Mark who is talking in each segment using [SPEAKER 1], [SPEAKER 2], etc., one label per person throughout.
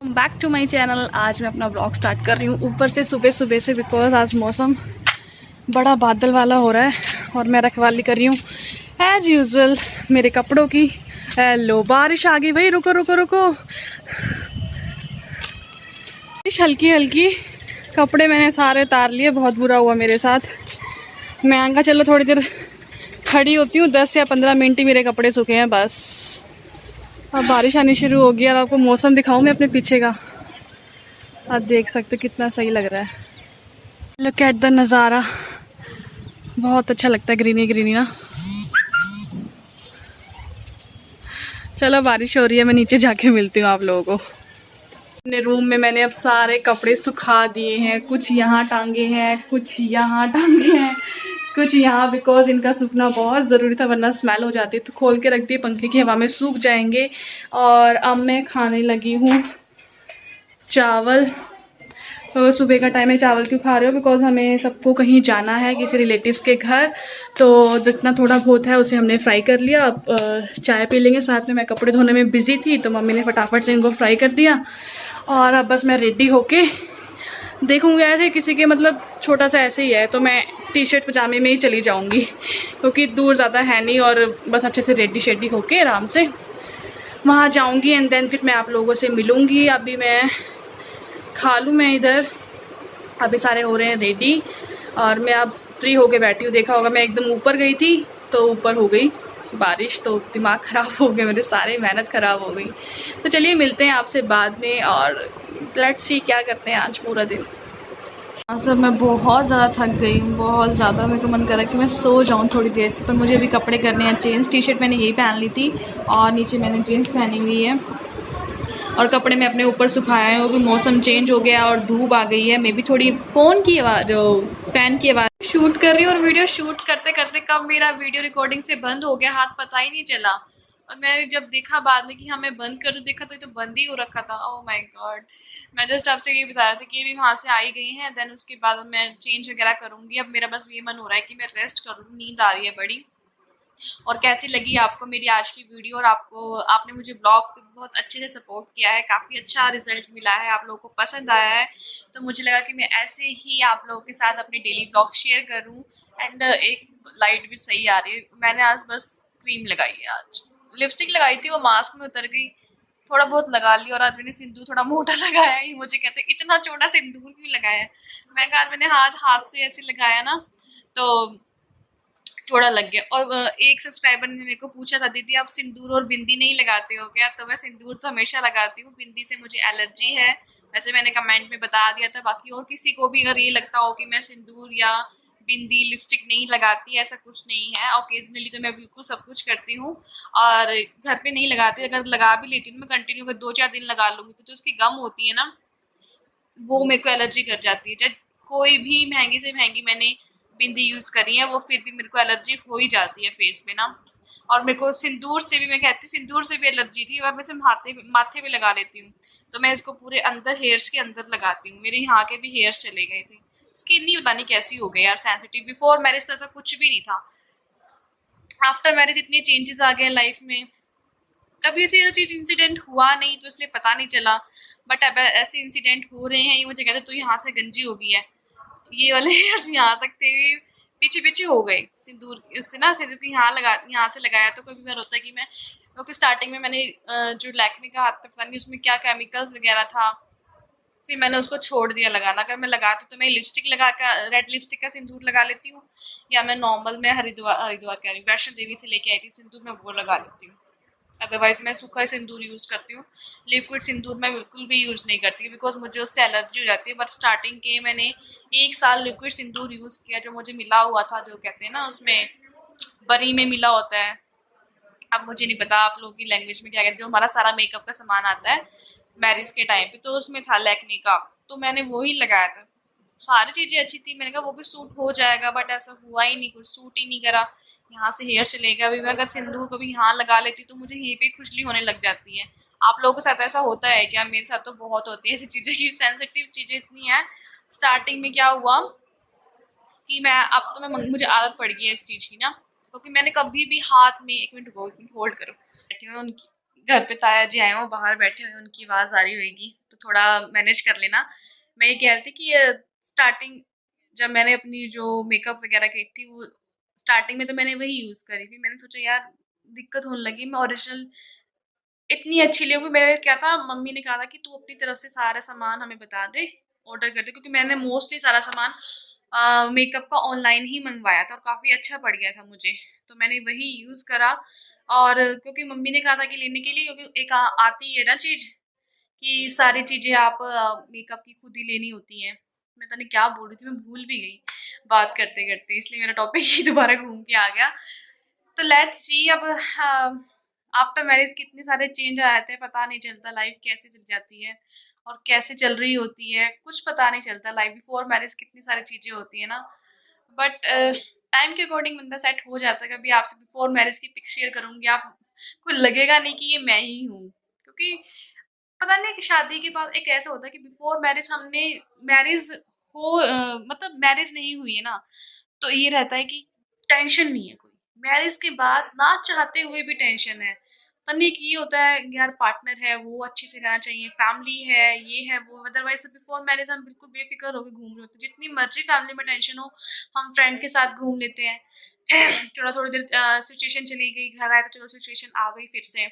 [SPEAKER 1] Back to my channel. आज मैं अपना ब्लॉग स्टार्ट कर रही हूँ ऊपर से सुबह सुबह से, बिकॉज आज मौसम बड़ा बादल वाला हो रहा है और मैं रखवाली कर रही हूँ एज यूजुअल मेरे कपड़ों की। लो बारिश आ गई भाई, रुको रुको रुको। बारिश हल्की हल्की, कपड़े मैंने सारे उतार लिए, बहुत बुरा हुआ मेरे साथ। मैं कहा चलो थोड़ी देर खड़ी होती हूँ, 10 या 15 मिनट ही मेरे कपड़े सूखे हैं बस। अब बारिश आनी शुरू हो गई और आपको मौसम दिखाऊं मैं अपने पीछे का। आप देख सकते कितना सही लग रहा है। लुक एट द नज़ारा, बहुत अच्छा लगता है, ग्रीनी ग्रीनी ना। चलो बारिश हो रही है, मैं नीचे जाके मिलती हूँ आप लोगों को। अपने रूम में मैंने अब सारे कपड़े सुखा दिए हैं, कुछ यहाँ टांगे हैं, कुछ यहाँ टांगे हैं, कुछ यहाँ, बिकॉज इनका सूखना बहुत ज़रूरी था वरना स्मेल हो जाती। तो खोल के रख दिए, पंखे की हवा में सूख जाएंगे। और अब मैं खाने लगी हूँ चावल। तो सुबह का टाइम है, चावल क्यों खा रहे हो? बिकॉज हमें सबको कहीं जाना है किसी रिलेटिव्स के घर, तो जितना थोड़ा बहुत है उसे हमने फ्राई कर लिया। अब चाय पी लेंगे साथ में। मैं कपड़े धोने में बिजी थी तो मम्मी ने फटाफट से इनको फ्राई कर दिया। और अब बस मैं रेडी होके देखूँगी। ऐसे किसी के मतलब छोटा सा ऐसे ही है तो मैं टी शर्ट पजामे में ही चली जाऊँगी, क्योंकि दूर ज़्यादा है नहीं। और बस अच्छे से रेडी शेडी होके आराम से वहाँ जाऊँगी एंड देन फिर मैं आप लोगों से मिलूँगी। अभी मैं खा लूँ मैं इधर, अभी सारे हो रहे हैं रेडी और मैं अब फ्री होके बैठी हूँ। देखा होगा मैं एकदम ऊपर गई थी तो ऊपर हो गई बारिश, तो दिमाग ख़राब हो गया मेरे, सारे मेहनत ख़राब हो गई। तो चलिए मिलते हैं आपसे बाद में और लेट्स सी क्या करते हैं आज पूरा दिन। सर मैं बहुत ज़्यादा थक गई हूँ, बहुत ज़्यादा। मेरे को मन कर रहा है कि मैं सो जाऊँ थोड़ी देर से, पर मुझे अभी कपड़े करने हैं चेंज। टी शर्ट मैंने यही पहन ली थी और नीचे मैंने जीन्स पहनी हुई है और कपड़े मैं अपने ऊपर सुखाया है क्योंकि मौसम चेंज हो गया और धूप आ गई है। मे भी थोड़ी फ़ोन की आवाज़, जो फ़ैन की आवाज़। शूट कर रही हूँ और वीडियो शूट करते करते कब मेरा वीडियो रिकॉर्डिंग से बंद हो गया, हाथ पता ही नहीं चला। और मैं जब देखा बाद में कि हाँ मैं बंद कर दूँ, देखा तो ये तो बंद ही हो रखा था। Oh my God. मैं जस्ट आपसे ये बता रहा था कि ये भी वहाँ से आई गई हैं, देन उसके बाद मैं चेंज वगैरह करूँगी। अब मेरा बस ये मन हो रहा है कि मैं रेस्ट करूँ, नींद आ रही है बड़ी। और कैसी लगी आपको मेरी आज की वीडियो? और आपने मुझे ब्लॉग पे बहुत अच्छे से सपोर्ट किया है, काफ़ी अच्छा रिजल्ट मिला है, आप लोगों को पसंद आया है। तो मुझे लगा कि मैं ऐसे ही आप लोगों के साथ अपने डेली ब्लॉग शेयर करूं। एंड एक लाइट भी सही आ रही है। मैंने आज बस क्रीम लगाई है, आज लिपस्टिक लगाई थी, वो मास्क में उतर गई, थोड़ा बहुत लगा लिया। और आज मैंने सिंदूर थोड़ा मोटा लगाया है। मुझे कहते हैं इतना छोटा सिंदूर क्यों लगाया है? मैं कहा मैंने हाथ से ऐसे लगाया ना तो थोड़ा लग गया। और एक सब्सक्राइबर ने मेरे को पूछा था, दीदी आप सिंदूर और बिंदी नहीं लगाते हो क्या? तो मैं सिंदूर तो हमेशा लगाती हूँ, बिंदी से मुझे एलर्जी है। वैसे मैंने कमेंट में बता दिया था। बाकी और किसी को भी अगर ये लगता हो कि मैं सिंदूर या बिंदी लिपस्टिक नहीं लगाती, ऐसा कुछ नहीं है। ओकेजनली तो मैं बिल्कुल सब कुछ करती हूँ और घर पे नहीं लगाती। अगर लगा भी लेती हूँ मैं कंटिन्यू अगर 2-4 दिन लगा लूँगी तो जो उसकी गम होती है ना, वो मेरे को एलर्जी कर जाती है। चाहे कोई भी महंगी से महंगी मैंने बिंदी यूज़ करी है, वो फिर भी मेरे को एलर्जी हो ही जाती है फेस में ना। और मेरे को सिंदूर से भी, मैं कहती हूँ सिंदूर से भी एलर्जी थी। और मैं सिर्फ माथे पे लगा लेती हूँ, तो मैं इसको पूरे अंदर हेयर्स के अंदर लगाती हूँ। मेरे यहाँ के भी हेयर्स चले गए थे। स्किन नहीं पता नहीं कैसी हो गई यार, सेंसिटिव। बिफोर मैरिज तो ऐसा कुछ भी नहीं था, आफ्टर मैरिज इतने चेंजेस आ गए लाइफ में। कभी ऐसी चीज इंसिडेंट हुआ नहीं तो इसलिए पता नहीं चला, बट अब ऐसे इंसिडेंट हो रहे हैं। ये मुझे कहते तो यहाँ से गंजी हो गई है, ये वाले हेयर्स यहाँ तक थे, पीछे पीछे हो गए सिंदूर इससे ना। सिंदूर की यहाँ से लगाया तो कभी बार होता है कि मैं, क्योंकि स्टार्टिंग में मैंने जो लैक्मे का हाथ पता नहीं उसमें क्या केमिकल्स वगैरह था, फिर मैंने उसको छोड़ दिया लगाना। अगर मैं लगाती तो मैं लिपस्टिक लगा कर रेड लिपस्टिक का सिंदूर लगा लेती हूँ, या मैं नॉर्मल में हरिद्वार कह रही हूँ, वैष्णो देवी से लेके आई थी सिंदूर, मैं वो लगा लेती हूँ। अदरवाइज मैं सूखा सिंदूर यूज़ करती हूँ। लिक्विड सिंदूर मैं बिल्कुल भी यूज़ नहीं करती बिकॉज मुझे उससे एलर्जी हो जाती है। बट स्टार्टिंग के मैंने 1 साल लिक्विड सिंदूर यूज़ किया, जो मुझे मिला हुआ था, जो कहते हैं ना उसमें बरी में मिला होता है। अब मुझे नहीं पता आप लोगों की लैंग्वेज में क्या कहते हैं, जो हमारा सारा मेकअप का सामान आता है मैरिज के टाइम पे, तो उसमें था लैक्मे का, तो मैंने वो ही लगाया था। सारी चीज़ें अच्छी थी, मैंने कहा वो भी सूट हो जाएगा, बट ऐसा हुआ ही नहीं, कुछ सूट ही नहीं करा। यहाँ से हेयर चलेगा। अभी मैं अगर सिंदूर को भी यहाँ लगा लेती तो मुझे यहीं पे खुजली होने लग जाती है। आप लोगों के साथ ऐसा होता है क्या? मेरे साथ तो बहुत होती है ऐसी चीज़ें की, सेंसिटिव चीज़ें इतनी हैं। स्टार्टिंग में क्या हुआ कि मैं, अब तो मैं, मुझे आदत पड़ गई है इस चीज़ की ना, क्योंकि मैंने कभी भी हाथ में, 1 मिनट होल्ड करो, बैठी हूँ उनकी घर पे ताया जी आए हो, बाहर बैठे हुए, उनकी आवाज़ आ रही होगी, तो थोड़ा मैनेज कर लेना। मैं ये कह रही थी कि स्टार्टिंग जब मैंने अपनी जो मेकअप वगैरह की थी, वो स्टार्टिंग में तो मैंने वही यूज़ करी थी। मैंने सोचा यार दिक्कत होने लगी, मैं ओरिजिनल इतनी अच्छी ली होगी। मैंने क्या था, मम्मी ने कहा था कि तू अपनी तरफ से सारा सामान हमें बता दे, ऑर्डर कर दे, क्योंकि मैंने मोस्टली सारा सामान मेकअप का ऑनलाइन ही मंगवाया था और काफ़ी अच्छा पड़ गया था मुझे, तो मैंने वही यूज़ करा। और क्योंकि मम्मी ने कहा था कि लेने के लिए, क्योंकि एक आती है ना चीज़ कि सारी चीज़ें आप मेकअप की खुद ही लेनी होती हैं। मैं पता नहीं क्या बोल रही थी, मैं भूल भी गई बात करते-करते, इसलिए मेरा टॉपिक ही दोबारा घूम के आ गया। तो लेट्स सी अब आफ्टर मैरिज कितने सारे चेंज आ जाते हैं, पता नहीं चलता लाइफ कैसे चल जाती है और कैसे चल रही होती है, कुछ पता नहीं चलता। लाइफ बिफोर मैरिज कितनी सारी चीज़ें होती है ना, बट टाइम के अकॉर्डिंग बंदा सेट हो जाता है। कभी आपसे बिफोर मैरिज की पिक शेयर करूँगी, आपको लगेगा नहीं कि ये मैं ही हूँ, क्योंकि पता नहीं कि शादी के बाद एक ऐसा होता है कि बिफोर मैरिज हमने मैरिज मतलब मैरिज नहीं हुई है ना, तो ये रहता है कि टेंशन नहीं है कोई। मैरिज के बाद ना चाहते हुए भी टेंशन है। तब एक ये होता है यार, पार्टनर है वो अच्छे से रहना चाहिए, फैमिली है, ये है वो, अदरवाइज बिफोर मैरिज हम बिल्कुल बेफिक्र होकर घूम रहे होते हैं। जितनी मर्जी फैमिली में टेंशन हो, हम फ्रेंड के साथ घूम लेते हैं। चलो थोड़ी देर सिचुएशन चली गई, घर आए तो चलो सिचुएशन आ गई फिर से।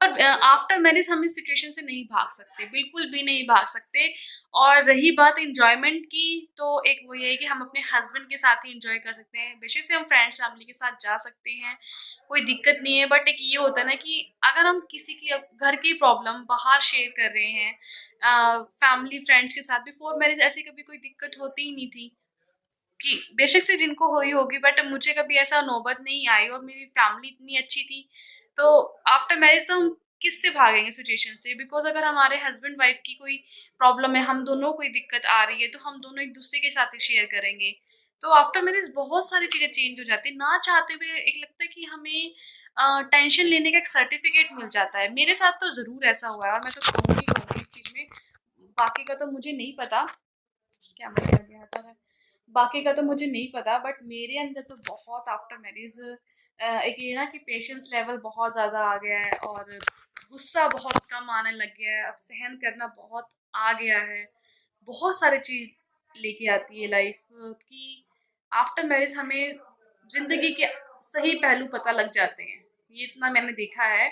[SPEAKER 1] पर आफ्टर मैरिज हम इस सिचुएशन से नहीं भाग सकते, बिल्कुल भी नहीं भाग सकते। और रही बात एंजॉयमेंट की, तो एक वो ये है कि हम अपने हस्बैंड के साथ ही एंजॉय कर सकते हैं। बेशक से हम फ्रेंड्स फैमिली के साथ जा सकते हैं, कोई दिक्कत नहीं है, बट एक ये होता है ना कि अगर हम किसी की घर की प्रॉब्लम बाहर शेयर कर रहे हैं फैमिली फ्रेंड्स के साथ, बिफोर मैरिज ऐसी कभी कोई दिक्कत होती ही नहीं थी। कि बेशक से जिनको हुई होगी, बट मुझे कभी ऐसा नौबत नहीं आई और मेरी फैमिली इतनी अच्छी थी। तो आफ्टर मैरिज तो हम किससे भागेंगे सिचुएशन से, बिकॉज अगर हमारे हस्बैंड वाइफ की कोई प्रॉब्लम है, हम दोनों कोई दिक्कत आ रही है, तो हम दोनों एक दूसरे के साथ ही शेयर करेंगे। तो आफ्टर मैरिज बहुत सारी चीजें चेंज हो जाती है, ना चाहते हुए एक लगता है कि हमें टेंशन लेने का एक सर्टिफिकेट मिल जाता है। मेरे साथ तो जरूर ऐसा हुआ है और मैं तो कहूँगी इस चीज में। बाकी का तो मुझे नहीं पता, क्या मतलब लग गया था, बाकी का तो मुझे नहीं पता, बट मेरे अंदर तो बहुत आफ्टर मैरिज एक ये ना कि पेशेंस लेवल बहुत ज़्यादा आ गया है और गुस्सा बहुत कम आने लग गया है। अब सहन करना बहुत आ गया है। बहुत सारी चीज़ लेके आती है लाइफ कि आफ्टर मैरिज हमें ज़िंदगी के सही पहलू पता लग जाते हैं। ये इतना मैंने देखा है।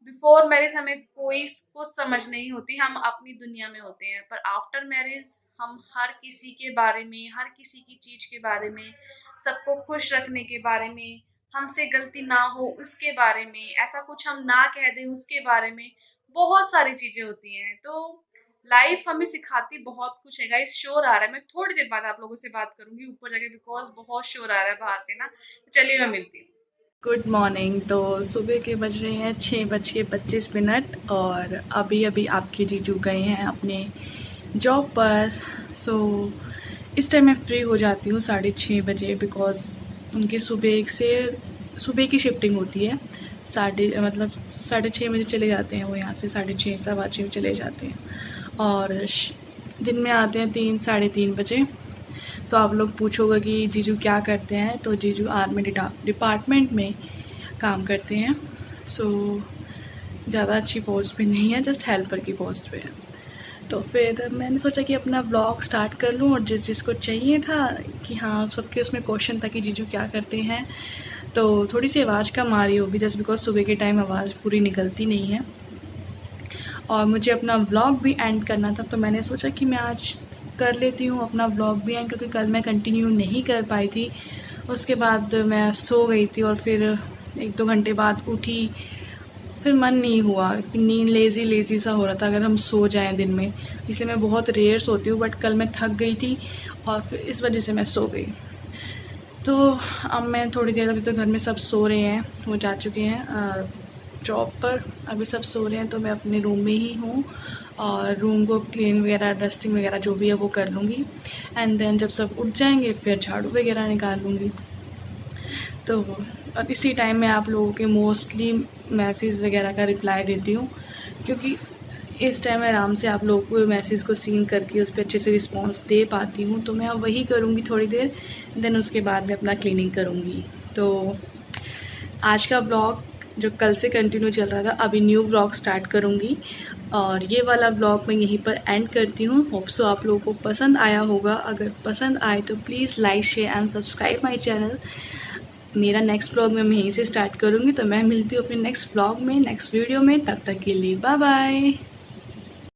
[SPEAKER 1] बिफोर मैरिज हमें कोई कुछ समझ नहीं होती, हम अपनी दुनिया में होते हैं, पर आफ्टर मैरिज हम हर किसी के बारे में, हर किसी की चीज़ के बारे में, सबको खुश रखने के बारे में, हमसे गलती ना हो उसके बारे में, ऐसा कुछ हम ना कह दें उसके बारे में, बहुत सारी चीज़ें होती हैं। तो लाइफ हमें सिखाती बहुत कुछ है। गाइस शोर आ रहा है, मैं थोड़ी देर बाद आप लोगों से बात करूंगी ऊपर जाके, बिकॉज बहुत शोर आ रहा है बाहर से ना। तो चलिए मैं मिलती हूँ। Good morning. तो सुबह के बज रहे हैं 6:25 और अभी अभी आपके जीजू गए हैं अपने जॉब पर। सो इस टाइम मैं फ्री हो जाती हूँ 6:30 बजे, बिकॉज़ उनके सुबह की शिफ्टिंग होती है। 6:30 बजे चले जाते हैं वो यहाँ से, 6:30 6:15 चले जाते हैं और दिन में आते हैं 3 साढ़े 3 बजे। तो आप लोग पूछोगे कि जीजू क्या करते हैं, तो जीजू आर्मी डिपार्टमेंट में काम करते हैं। सो ज़्यादा अच्छी पोस्ट पे नहीं है, जस्ट हेल्पर की पोस्ट पे है। तो फिर मैंने सोचा कि अपना ब्लॉग स्टार्ट कर लूँ, और जिसको चाहिए था कि हाँ सबके उसमें क्वेश्चन था कि जीजू क्या करते हैं, तो थोड़ी सी आवाज़ कम आ रही होगी जस्ट बिकॉज सुबह के टाइम आवाज़ पूरी निकलती नहीं है और मुझे अपना ब्लॉग भी एंड करना था। तो मैंने सोचा कि मैं आज कर लेती हूँ अपना ब्लॉग भी एंड, क्योंकि कल मैं कंटिन्यू नहीं कर पाई थी। उसके बाद मैं सो गई थी और फिर 1-2 घंटे बाद उठी, फिर मन नहीं हुआ कि नींद लेज़ी सा हो रहा था अगर हम सो जाएं दिन में, इसलिए मैं बहुत रेयर सोती हूँ। बट कल मैं थक गई थी और फिर इस वजह से मैं सो गई। तो अब मैं थोड़ी देर, अभी तो घर में सब सो रहे हैं, वो जा चुके हैं जॉब पर, अभी सब सो रहे हैं, तो मैं अपने रूम में ही हूँ और रूम को क्लीन वगैरह डस्टिंग वगैरह जो भी है वो कर लूँगी। एंड देन जब सब उठ जाएंगे फिर झाड़ू वगैरह निकाल लूँगी। तो अब इसी टाइम में आप लोगों के मोस्टली मैसेज वगैरह का रिप्लाई देती हूँ, क्योंकि इस टाइम आराम से आप लोगों को मैसेज को सीन करके उस पर अच्छे से रिस्पांस दे पाती हूँ। तो मैं अब वही करूँगी थोड़ी देर, देन उसके बाद मैं अपना क्लीनिंग करूँगी। तो आज का ब्लॉग जो कल से कंटिन्यू चल रहा था, अभी न्यू व्लॉग स्टार्ट करूँगी। और ये वाला व्लॉग मैं यहीं पर एंड करती हूँ। होप सो आप लोगों को पसंद आया होगा। अगर पसंद आए तो please like share and subscribe my channel. मेरा नेक्स्ट व्लॉग मैं यहीं से स्टार्ट करूँगी। तो मैं मिलती हूँ अपने नेक्स्ट व्लॉग में, नेक्स्ट वीडियो में। तब तक के लिए बाय बाय।